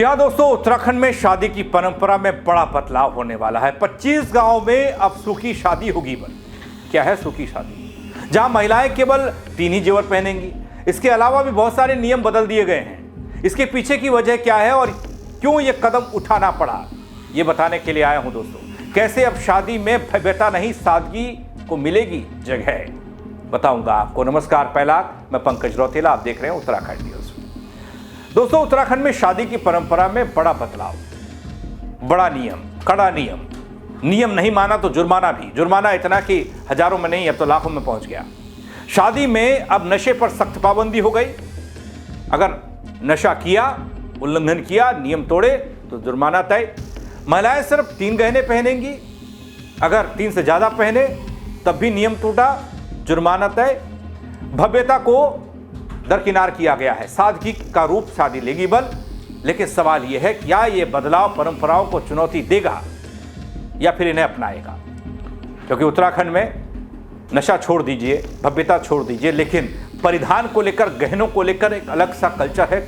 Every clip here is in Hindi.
जी हाँ दोस्तों, उत्तराखंड में शादी की परंपरा में बड़ा बदलाव होने वाला है। 25 गांव में अब सूखी शादी होगी। क्या है सूखी शादी? जहां महिलाएं केवल 3 ही जेवर पहनेंगी। इसके अलावा भी बहुत सारे नियम बदल दिए गए हैं। इसके पीछे की वजह क्या है और क्यों ये कदम उठाना पड़ा, ये बताने के लिए आया हूं दोस्तों। कैसे अब शादी में भव्यता नहीं, सादगी को मिलेगी जगह, बताऊंगा आपको। नमस्कार, पहला मैं पंकज रौतेला, आप देख रहे हैं उत्तराखंड न्यूज। दोस्तों, उत्तराखंड में शादी की परंपरा में बड़ा बदलाव, बड़ा नियम, कड़ा नियम नहीं माना तो जुर्माना भी। जुर्माना इतना कि हजारों में नहीं, अब तो लाखों में पहुंच गया। शादी में अब नशे पर सख्त पाबंदी हो गई। अगर नशा किया, उल्लंघन किया, नियम तोड़े तो जुर्माना तय। महिलाएं सिर्फ 3 गहने पहनेंगी। अगर 3 से ज्यादा पहने तब भी नियम टूटा, जुर्माना तय। भव्यता को दरकिनार किया गया है। सादगी का रूप शादी लेगी बल। लेकिन सवाल यह है, क्या यह बदलाव परंपराओं को चुनौती देगा या फिर इन्हें अपनाएगा? क्योंकि उत्तराखंड में नशा छोड़ दीजिए, भव्यता छोड़ दीजिए, लेकिन परिधान को लेकर, गहनों को लेकर एक अलग सा कल्चर है,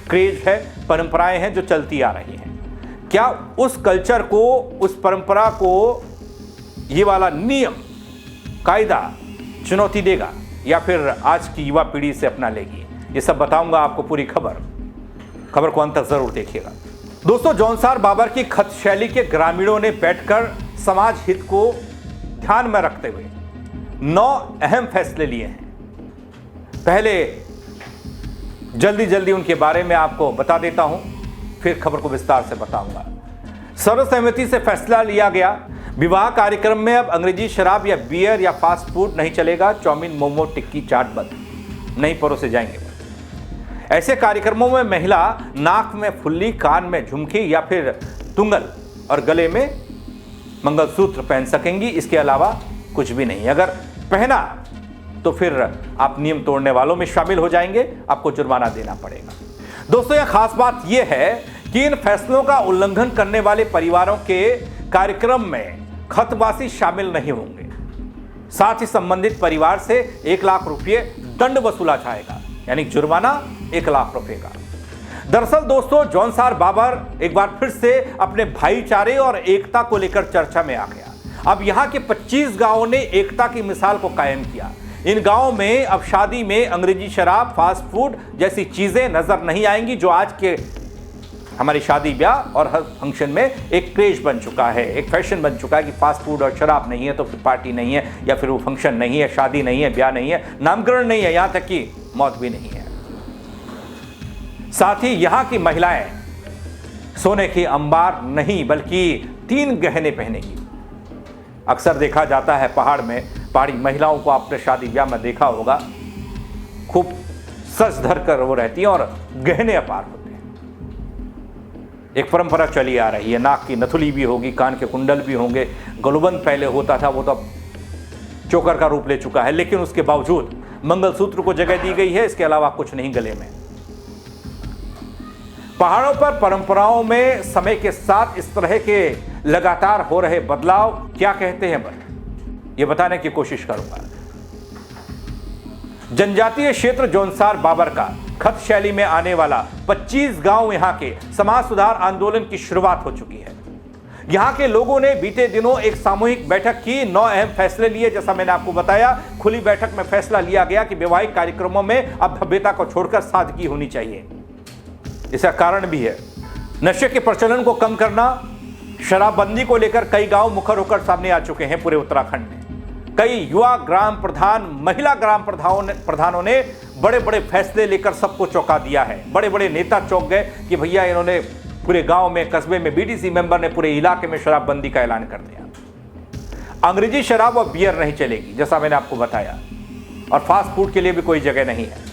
क्रेज है, परंपराएं हैं जो चलती आ रही हैं। क्या उस कल्चर को, उस परंपरा को ये वाला नियम, कायदा चुनौती देगा या फिर आज की युवा पीढ़ी से अपना लेगी? ये सब बताऊंगा आपको। पूरी खबर को अंत तक जरूर देखिएगा। दोस्तों, जौनसार बाबर की खत शैली के ग्रामीणों ने बैठकर समाज हित को ध्यान में रखते हुए 9 अहम फैसले लिए हैं। पहले जल्दी उनके बारे में आपको बता देता हूं, फिर खबर को विस्तार से बताऊंगा। सर्वसहमति से फैसला लिया गया, विवाह कार्यक्रम में अब अंग्रेजी शराब या बियर या फास्ट फूड नहीं चलेगा। चाउमीन, मोमो, टिक्की, चाट बंद, नहीं परोसे जाएंगे। ऐसे कार्यक्रमों में महिला नाक में फुल्ली, कान में झुमकी या फिर तुंगल और गले में मंगलसूत्र पहन सकेंगी। इसके अलावा कुछ भी नहीं। अगर पहना तो फिर आप नियम तोड़ने वालों में शामिल हो जाएंगे, आपको जुर्माना देना पड़ेगा। दोस्तों, यह खास बात यह है कि इन फैसलों का उल्लंघन करने वाले परिवारों के कार्यक्रम में खतवासी शामिल नहीं होंगे। साथ ही संबंधित परिवार से 1 लाख रुपये दंड वसूला जाएगा, यानी जुर्माना 1 लाख रुपए का। दरअसल दोस्तों, जौनसार बाबर एक बार फिर से अपने भाईचारे और एकता को लेकर चर्चा में आ गया। अब यहां के 25 गांवों ने एकता की मिसाल को कायम किया। इन गांवों में अब शादी में अंग्रेजी शराब, फास्ट फूड जैसी चीजें नजर नहीं आएंगी, जो आज के हमारी शादी ब्याह और हर फंक्शन में एक क्रेज बन चुका है, एक फैशन बन चुका है कि फास्ट फूड और शराब नहीं है तो फिर पार्टी नहीं है, या फिर वो फंक्शन नहीं है, शादी नहीं है, ब्याह नहीं है, नामकरण नहीं है, यहां तक कि मौत भी नहीं है। साथ ही यहां की महिलाएं सोने की अंबार नहीं बल्कि 3 गहने पहनेगी। अक्सर देखा जाता है पहाड़ी महिलाओं को, आपने शादी ब्याह में देखा होगा, खूब सज धर कर वो रहती हैं और गहने अपार होते हैं। एक परंपरा चली आ रही है। नाक की नथुली भी होगी, कान के कुंडल भी होंगे। गलुबंद पहले होता था, वो तो चोकर का रूप ले चुका है, लेकिन उसके बावजूद मंगलसूत्र को जगह दी गई है। इसके अलावा कुछ नहीं गले में। पहाड़ों पर परंपराओं में समय के साथ इस तरह के लगातार हो रहे बदलाव क्या कहते हैं, ये बताने की कोशिश करूंगा। जनजातीय क्षेत्र जौनसार बाबर का खत शैली में आने वाला 25 गांव, यहां के समाज सुधार आंदोलन की शुरुआत हो चुकी है। यहां के लोगों ने बीते दिनों एक सामूहिक बैठक की, 9 अहम फैसले लिए। जैसा मैंने आपको बताया, खुली बैठक में फैसला लिया गया कि वैवाहिक कार्यक्रमों में अब भव्यता को छोड़कर सादगी होनी चाहिए। इसका कारण भी है नशे के प्रचलन को कम करना। शराबबंदी को लेकर कई गांव मुखर होकर सामने आ चुके हैं पूरे उत्तराखंड में। कई युवा ग्राम प्रधान, महिला ग्राम प्रधानों ने बड़े बड़े फैसले लेकर सबको चौंका दिया है। बड़े बड़े नेता चौंक गए कि भैया इन्होंने पूरे गांव में, कस्बे में, बीडीसी मेंबर ने पूरे इलाके में शराबबंदी का ऐलान कर दिया। अंग्रेजी शराब और बियर नहीं चलेगी, जैसा मैंने आपको बताया, और फास्ट फूड के लिए भी कोई जगह नहीं है।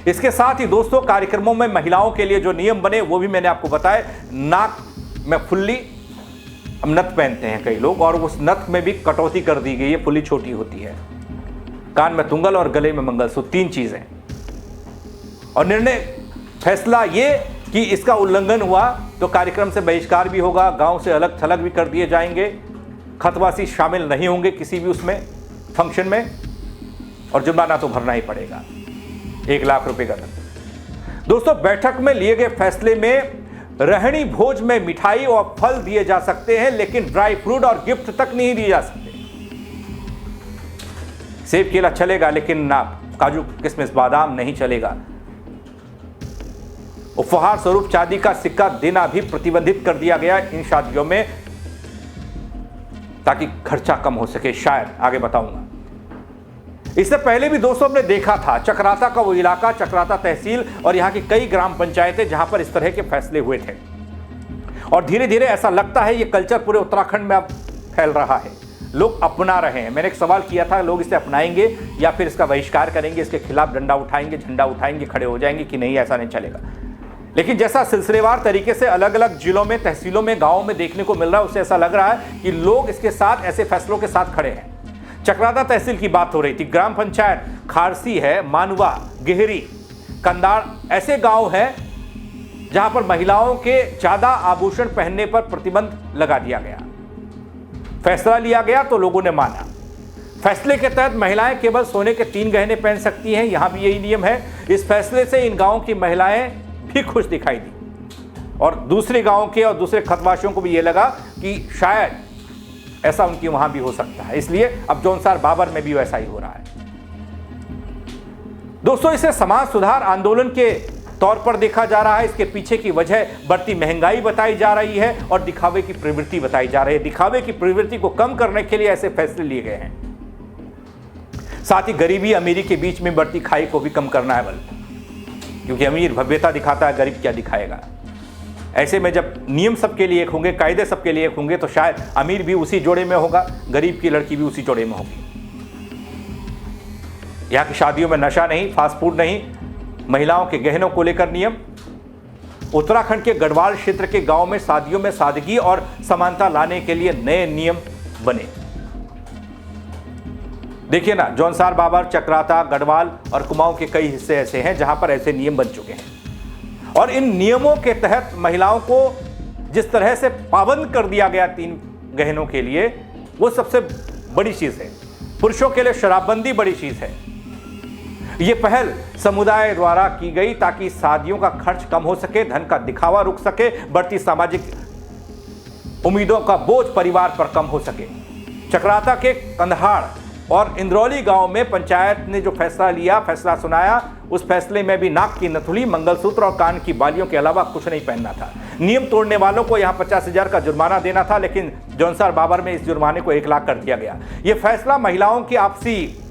इसके साथ ही दोस्तों, कार्यक्रमों में महिलाओं के लिए जो नियम बने वो भी मैंने आपको बताया। नाक में फुल्ली, हम नथ पहनते हैं कई लोग, और उस नथ में भी कटौती कर दी गई है, फुल्ली छोटी होती है। कान में तुंगल और गले में मंगलसूत्र, 3 चीजें। और निर्णय, फैसला ये कि इसका उल्लंघन हुआ तो कार्यक्रम से बहिष्कार भी होगा, गांव से अलग थलग भी कर दिए जाएंगे, खतवासी शामिल नहीं होंगे किसी भी उसमें फंक्शन में, और जुर्माना तो भरना ही पड़ेगा, 1 लाख रुपए का दंड। दोस्तों, बैठक में लिए गए फैसले में रहणी भोज में मिठाई और फल दिए जा सकते हैं, लेकिन ड्राई फ्रूट और गिफ्ट तक नहीं दिए जा सकते। सेब केला चलेगा, लेकिन ना काजू किशमिश बादाम नहीं चलेगा। उपहार स्वरूप चांदी का सिक्का देना भी प्रतिबंधित कर दिया गया इन शादियों में, ताकि खर्चा कम हो सके। शायद आगे बताऊंगा। इससे पहले भी दोस्तों हमने देखा था चक्राता का वो इलाका, चक्राता तहसील और यहां की कई ग्राम पंचायतें जहां पर इस तरह के फैसले हुए थे। और धीरे धीरे ऐसा लगता है ये कल्चर पूरे उत्तराखंड में अब फैल रहा है, लोग अपना रहे हैं। मैंने एक सवाल किया था, लोग इसे अपनाएंगे या फिर इसका बहिष्कार करेंगे, इसके खिलाफ डंडा उठाएंगे, झंडा उठाएंगे, खड़े हो जाएंगे कि नहीं, ऐसा नहीं चलेगा। लेकिन जैसा सिलसिलेवार तरीके से अलग अलग जिलों में, तहसीलों में, गांवों में देखने को मिल रहा है, उससे ऐसा लग रहा है कि लोग इसके साथ, ऐसे फैसलों के साथ खड़े हैं। चक्राता तहसील की बात हो रही थी। ग्राम पंचायत खारसी है, मानवा, गेहरी, कंदाड़ ऐसे गांव हैं जहां पर महिलाओं के ज्यादा आभूषण पहनने पर प्रतिबंध लगा दिया गया। फैसला लिया गया तो लोगों ने माना। फैसले के तहत महिलाएं केवल सोने के 3 गहने पहन सकती हैं, यहां भी यही नियम है। इस फैसले से इन गांवों की महिलाएं भी खुश दिखाई दी और दूसरे गांवों के और दूसरे खतवासियों को भी यह लगा कि शायद ऐसा उनकी वहां भी हो सकता है। इसलिए अब जौनसार बाबर में भी वैसा ही हो रहा है। दोस्तों, इसे समाज सुधार आंदोलन के तौर पर देखा जा रहा है। इसके पीछे की वजह बढ़ती महंगाई बताई जा रही है और दिखावे की प्रवृत्ति बताई जा रही है। दिखावे की प्रवृत्ति को कम करने के लिए ऐसे फैसले लिए गए हैं। साथ ही गरीबी अमीरी के बीच में बढ़ती खाई को भी कम करना है बल, क्योंकि अमीर भव्यता दिखाता है, गरीब क्या दिखाएगा। ऐसे में जब नियम सबके लिए एक होंगे, कायदे सबके लिए एक होंगे, तो शायद अमीर भी उसी जोड़े में होगा, गरीब की लड़की भी उसी जोड़े में होगी। यहाँ की शादियों में नशा नहीं, फास्ट फूड नहीं, महिलाओं के गहनों को लेकर नियम। उत्तराखंड के गढ़वाल क्षेत्र के गांव में शादियों में सादगी और समानता लाने के लिए नए नियम बने। देखिए ना, जौनसार बाबर, चक्राता, गढ़वाल और कुमाऊं के कई हिस्से ऐसे हैं जहां पर ऐसे नियम बन चुके हैं। और इन नियमों के तहत महिलाओं को जिस तरह से पाबंद कर दिया गया 3 गहनों के लिए, वो सबसे बड़ी चीज है। पुरुषों के लिए शराबबंदी बड़ी चीज है। ये पहल समुदाय द्वारा की गई ताकि शादियों का खर्च कम हो सके, धन का दिखावा रुक सके, बढ़ती सामाजिक उम्मीदों का बोझ परिवार पर कम हो सके। चक्राता के कंधाड़ और इंद्रौली गांव में पंचायत ने जो फैसला लिया, फैसला सुनाया, उस फैसले में भी नाक की नथुली, मंगलसूत्र और कान की बालियों के अलावा कुछ नहीं पहनना था। नियम तोड़ने वालों को यहां 50,000 का जुर्माना देना था, लेकिन जौनसार बाबर में इस जुर्माने को 1 लाख कर दिया गया। यह फैसला महिलाओं की आपसी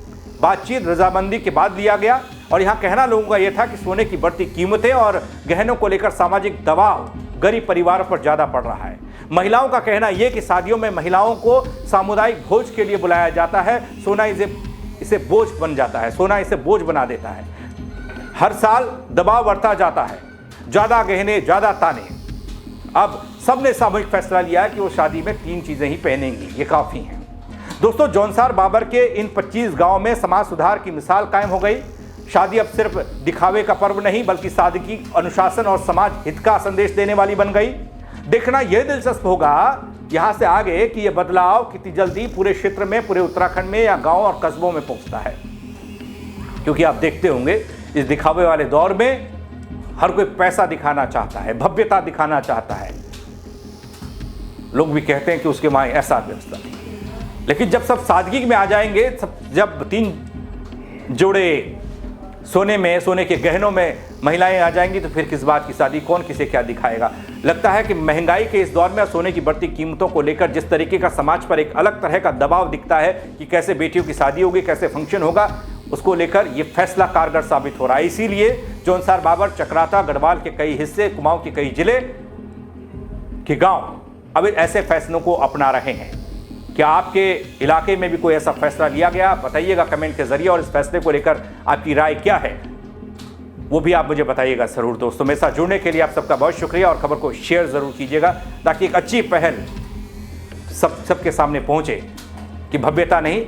बातचीत, रजामंदी के बाद लिया गया। और यहां कहना लोगों का यह था कि सोने की बढ़ती कीमतें और गहनों को लेकर सामाजिक दबाव गरीब परिवारों पर ज्यादा पड़ रहा है। महिलाओं का कहना यह कि शादियों में महिलाओं को सामुदायिक भोज के लिए बुलाया जाता है, सोना इसे बोझ बन जाता है, सोना इसे बोझ बना देता है। हर साल दबाव बढ़ता जाता है, ज्यादा गहने, ज्यादा ताने। अब सबने सामूहिक फैसला लिया है कि वो शादी में 3 चीजें ही पहनेंगी, ये काफी हैं। दोस्तों, जौनसार बाबर के इन 25 गांव में समाज सुधार की मिसाल कायम हो गई। शादी अब सिर्फ दिखावे का पर्व नहीं, बल्कि सादगी, अनुशासन और समाज हित का संदेश देने वाली बन गई। देखना यह दिलचस्प होगा यहां से आगे कि यह बदलाव कितनी जल्दी पूरे क्षेत्र में, पूरे उत्तराखंड में या गांव और कस्बों में पहुंचता है। क्योंकि आप देखते होंगे इस दिखावे वाले दौर में हर कोई पैसा दिखाना चाहता है, भव्यता दिखाना चाहता है। लोग भी कहते हैं कि उसके मां ऐसा व्यवस्था थी। लेकिन जब सब सादगी में आ जाएंगे, जब 3 जोड़े सोने में, सोने के गहनों में महिलाएं आ जाएंगी, तो फिर किस बात की शादी, कौन किसे क्या दिखाएगा। लगता है कि महंगाई के इस दौर में सोने की बढ़ती कीमतों को लेकर जिस तरीके का समाज पर एक अलग तरह का दबाव दिखता है कि कैसे बेटियों की शादी होगी, कैसे फंक्शन होगा, उसको लेकर यह फैसला कारगर साबित हो रहा है। इसीलिए जौनसार बाबर, चक्राता, गढ़वाल के कई हिस्से, कुमाऊं के कई जिले के गांव अब ऐसे फैसलों को अपना रहे हैं। क्या आपके इलाके में भी कोई ऐसा फैसला लिया गया? बताइएगा कमेंट के जरिए। और इस फैसले को लेकर आपकी राय क्या है वो भी आप मुझे बताइएगा जरूर। दोस्तों, मेरे साथ जुड़ने के लिए आप सबका बहुत शुक्रिया और खबर को शेयर जरूर कीजिएगा ताकि एक अच्छी पहल सबके सामने पहुंचे कि भव्यता नहीं,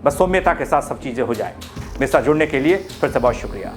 बस सौम्यता के साथ सब चीजें हो जाए। मेरे साथ जुड़ने के लिए फिर से बहुत शुक्रिया।